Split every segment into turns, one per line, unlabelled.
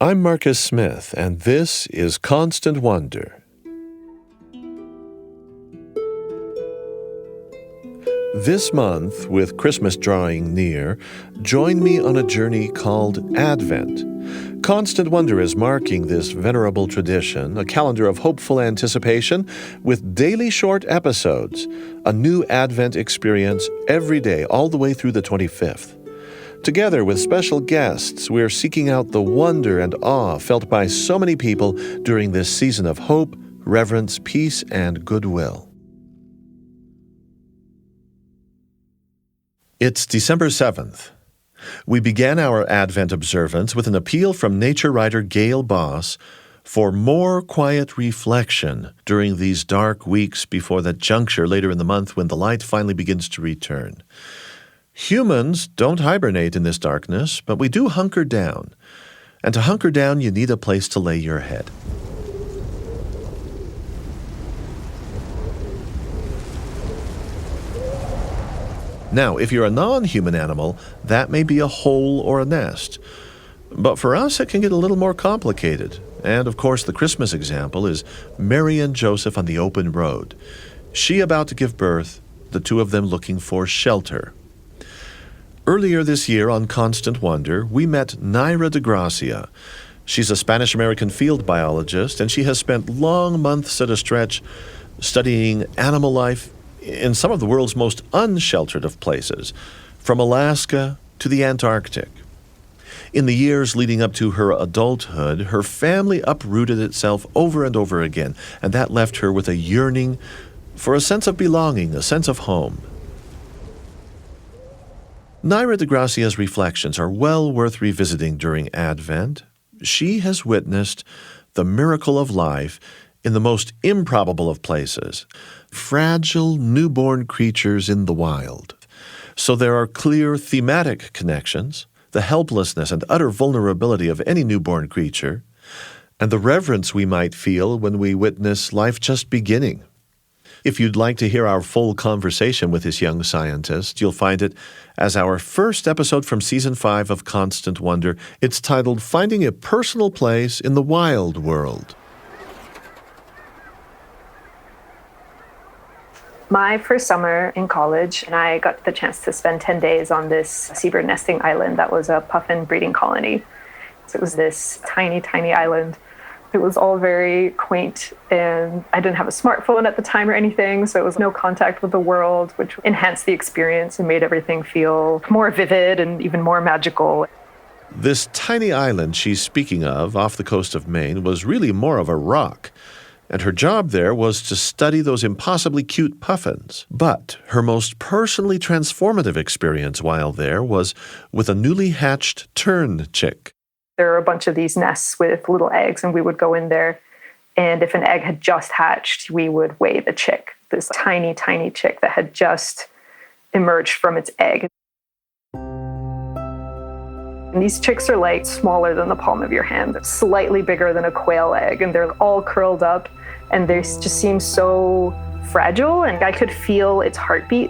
I'm Marcus Smith, and this is Constant Wonder. This month, with Christmas drawing near, join me on a journey called Advent. Constant Wonder is marking this venerable tradition, a calendar of hopeful anticipation with daily short episodes, a new Advent experience every day all the way through the 25th. Together with special guests, we're seeking out the wonder and awe felt by so many people during this season of hope, reverence, peace, and goodwill. It's December 7th. We began our Advent observance with an appeal from nature writer Gail Boss for more quiet reflection during these dark weeks before that juncture later in the month when the light finally begins to return. Humans don't hibernate in this darkness, but we do hunker down. And to hunker down, you need a place to lay your head. Now, if you're a non-human animal, that may be a hole or a nest. But for us, it can get a little more complicated. And, of course, the Christmas example is Mary and Joseph on the open road. She about to give birth, the two of them looking for shelter. Earlier this year on Constant Wonder, we met Naira de Gracia. She's a Spanish-American field biologist, and she has spent long months at a stretch studying animal life in some of the world's most unsheltered of places, from Alaska to the Antarctic. In the years leading up to her adulthood, her family uprooted itself over and over again, and that left her with a yearning for a sense of belonging, a sense of home. Naira de Gracia's reflections are well worth revisiting during Advent. She has witnessed the miracle of life in the most improbable of places, fragile newborn creatures in the wild. So there are clear thematic connections, the helplessness and utter vulnerability of any newborn creature, and the reverence we might feel when we witness life just beginning. If you'd like to hear our full conversation with this young scientist, you'll find it as our first episode from Season 5 of Constant Wonder. It's titled Finding a Personal Place in the Wild World.
My first summer in college, and I got the chance to spend 10 days on this seabird nesting island that was a puffin breeding colony. So it was this tiny, tiny island. It was all very quaint, and I didn't have a smartphone at the time or anything, so it was no contact with the world, which enhanced the experience and made everything feel more vivid and even more magical.
This tiny island she's speaking of, off the coast of Maine, was really more of a rock, and her job there was to study those impossibly cute puffins. But her most personally transformative experience while there was with a newly hatched tern chick.
There are a bunch of these nests with little eggs, and we would go in there, and if an egg had just hatched, we would weigh the chick, this tiny, tiny chick that had just emerged from its egg. And these chicks are like smaller than the palm of your hand. They're slightly bigger than a quail egg, and they're all curled up, and they just seem so fragile, and I could feel its heartbeat.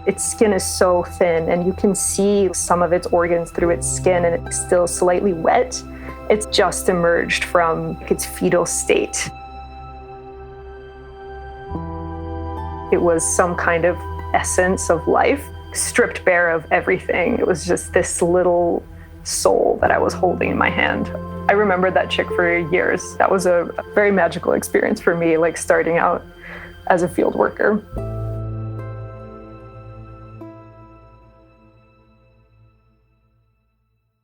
Its skin is so thin, and you can see some of its organs through its skin, and it's still slightly wet. It's just emerged from its fetal state. It was some kind of essence of life, stripped bare of everything. It was just this little soul that I was holding in my hand. I remembered that chick for years. That was a very magical experience for me, like starting out as a field worker.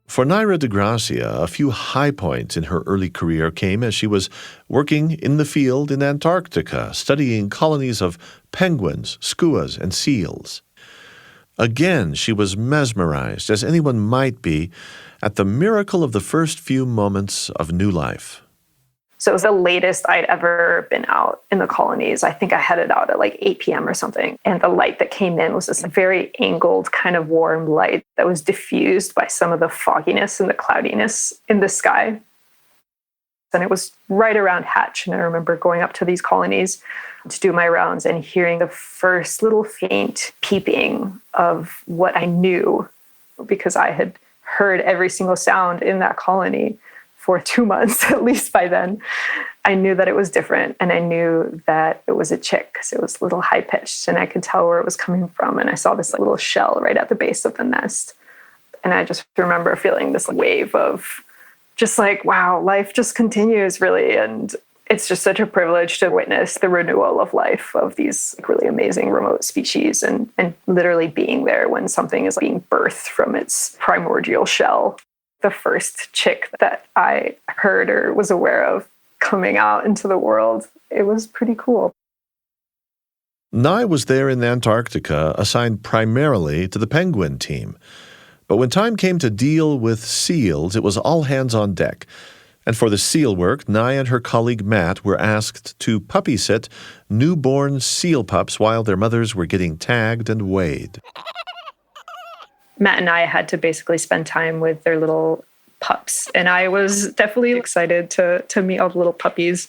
For Naira de Gracia, a few high points in her early career came as she was working in the field in Antarctica, studying colonies of penguins, skuas, and seals. Again, she was mesmerized, as anyone might be, at the miracle of the first few moments of new life.
So it was the latest I'd ever been out in the colonies. I think I headed out at like 8 p.m. or something. And the light that came in was this very angled, kind of warm light that was diffused by some of the fogginess and the cloudiness in the sky. And it was right around hatch. And I remember going up to these colonies to do my rounds and hearing the first little faint peeping of what I knew, because I had heard every single sound in that colony for 2 months, at least by then, I knew that it was different. And I knew that it was a chick because it was a little high pitched and I could tell where it was coming from. And I saw this little shell right at the base of the nest. And I just remember feeling this wave of just like, wow, life just continues really. And it's just such a privilege to witness the renewal of life of these really amazing remote species and literally being there when something is being birthed from its primordial shell. The first chick that I heard or was aware of coming out into the world, it was pretty cool.
Nye was there in Antarctica, assigned primarily to the penguin team. But when time came to deal with seals, it was all hands on deck. And for the seal work, Nye and her colleague Matt were asked to puppy sit newborn seal pups while their mothers were getting tagged and weighed.
Matt and I had to basically spend time with their little pups. And I was definitely excited to meet all the little puppies.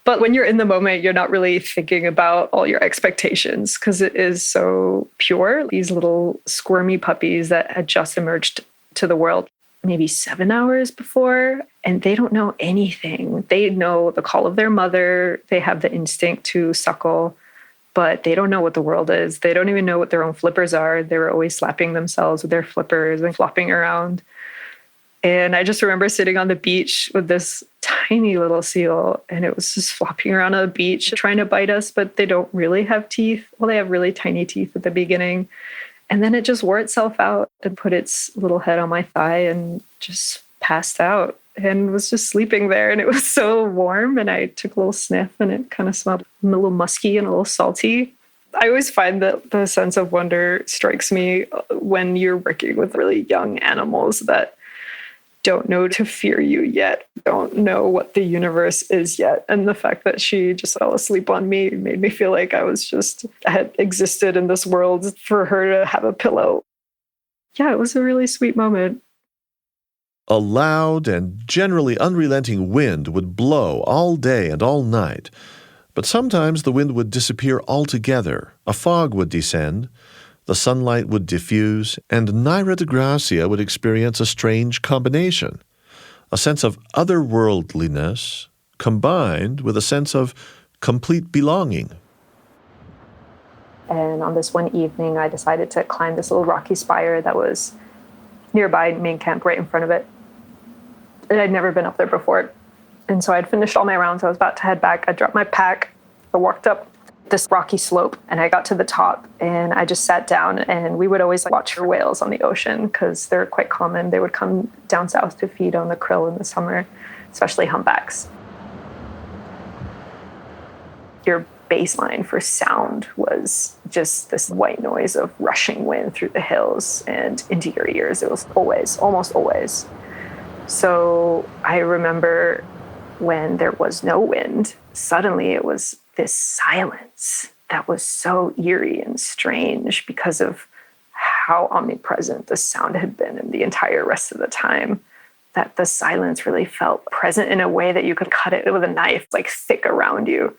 But when you're in the moment, you're not really thinking about all your expectations because it is so pure. These little squirmy puppies that had just emerged to the world maybe 7 hours before, and they don't know anything. They know the call of their mother. They have the instinct to suckle, but they don't know what the world is. They don't even know what their own flippers are. They were always slapping themselves with their flippers and flopping around. And I just remember sitting on the beach with this tiny little seal, and it was just flopping around on the beach trying to bite us, but they don't really have teeth. Well, they have really tiny teeth at the beginning. And then it just wore itself out and put its little head on my thigh and just passed out and was just sleeping there. And it was so warm. And I took a little sniff and it kind of smelled a little musky and a little salty. I always find that the sense of wonder strikes me when you're working with really young animals that don't know to fear you yet, don't know what the universe is yet. And the fact that she just fell asleep on me made me feel like I had existed in this world for her to have a pillow. Yeah, it was a really sweet moment.
A loud and generally unrelenting wind would blow all day and all night. But sometimes the wind would disappear altogether. A fog would descend. The sunlight would diffuse, and Naira de Gracia would experience a strange combination, a sense of otherworldliness combined with a sense of complete belonging.
And on this one evening, I decided to climb this little rocky spire that was nearby main camp, right in front of it. And I'd never been up there before. And so I'd finished all my rounds. I was about to head back. I dropped my pack. I walked up this rocky slope and I got to the top and I just sat down, and we would always watch for whales on the ocean because they're quite common. They would come down south to feed on the krill in the summer, especially humpbacks. Your baseline for sound was just this white noise of rushing wind through the hills and into your ears. It was almost always. So I remember when there was no wind, suddenly it was this silence that was so eerie and strange because of how omnipresent the sound had been in the entire rest of the time, that the silence really felt present in a way that you could cut it with a knife, like thick around you.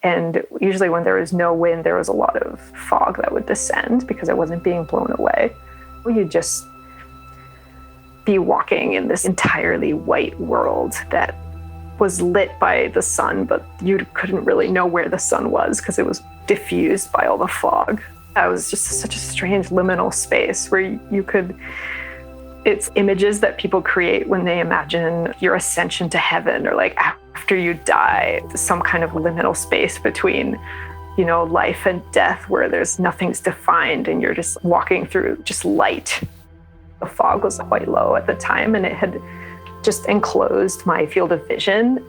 And usually when there was no wind, there was a lot of fog that would descend because it wasn't being blown away. You'd just be walking in this entirely white world that was lit by the sun, but you couldn't really know where the sun was because it was diffused by all the fog. That was just such a strange liminal space where you could, it's images that people create when they imagine your ascension to heaven, or like after you die, some kind of liminal space between, life and death where there's nothing's defined and you're just walking through just light. The fog was quite low at the time, and it had just enclosed my field of vision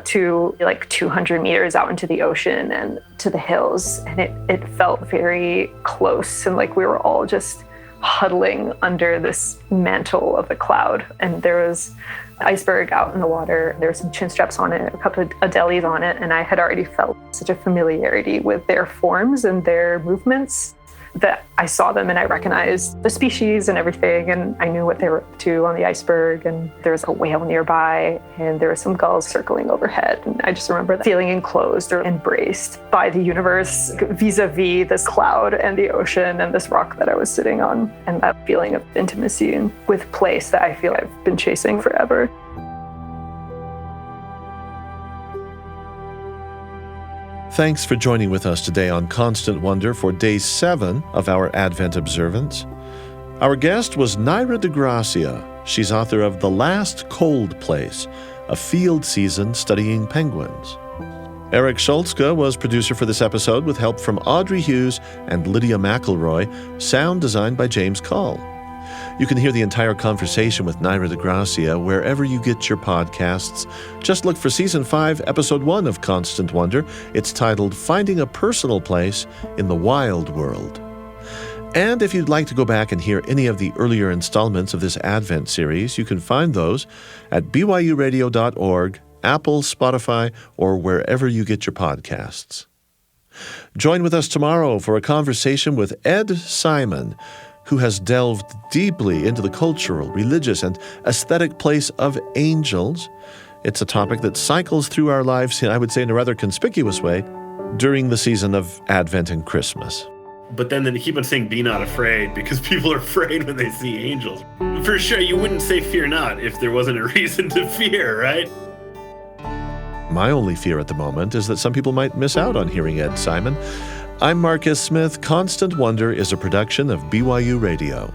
to like 200 meters out into the ocean and to the hills. And it felt very close, and like we were all just huddling under this mantle of the cloud. And there was an iceberg out in the water. There were some chin straps on it, a couple of adeles on it. And I had already felt such a familiarity with their forms and their movements that I saw them and I recognized the species and everything, and I knew what they were up to on the iceberg, and there was a whale nearby and there were some gulls circling overhead. And I just remember feeling enclosed or embraced by the universe vis-a-vis this cloud and the ocean and this rock that I was sitting on, and that feeling of intimacy and with place that I feel I've been chasing forever.
Thanks for joining with us today on Constant Wonder for Day 7 of our Advent observance. Our guest was Naira de Gracia. She's author of The Last Cold Place, a field season studying penguins. Eric Schultzke was producer for this episode with help from Audrey Hughes and Lydia McElroy, sound designed by James Call. You can hear the entire conversation with Naira de Gracia wherever you get your podcasts. Just look for Season 5, Episode 1 of Constant Wonder. It's titled Finding a Personal Place in the Wild World. And if you'd like to go back and hear any of the earlier installments of this Advent series, you can find those at byuradio.org, Apple, Spotify, or wherever you get your podcasts. Join with us tomorrow for a conversation with Ed Simon, who has delved deeply into the cultural, religious, and aesthetic place of angels. It's a topic that cycles through our lives, I would say in a rather conspicuous way, during the season of Advent and Christmas.
But then they keep on saying, be not afraid, because people are afraid when they see angels. For sure, you wouldn't say fear not if there wasn't a reason to fear, right?
My only fear at the moment is that some people might miss out on hearing Ed Simon. I'm Marcus Smith. Constant Wonder is a production of BYU Radio.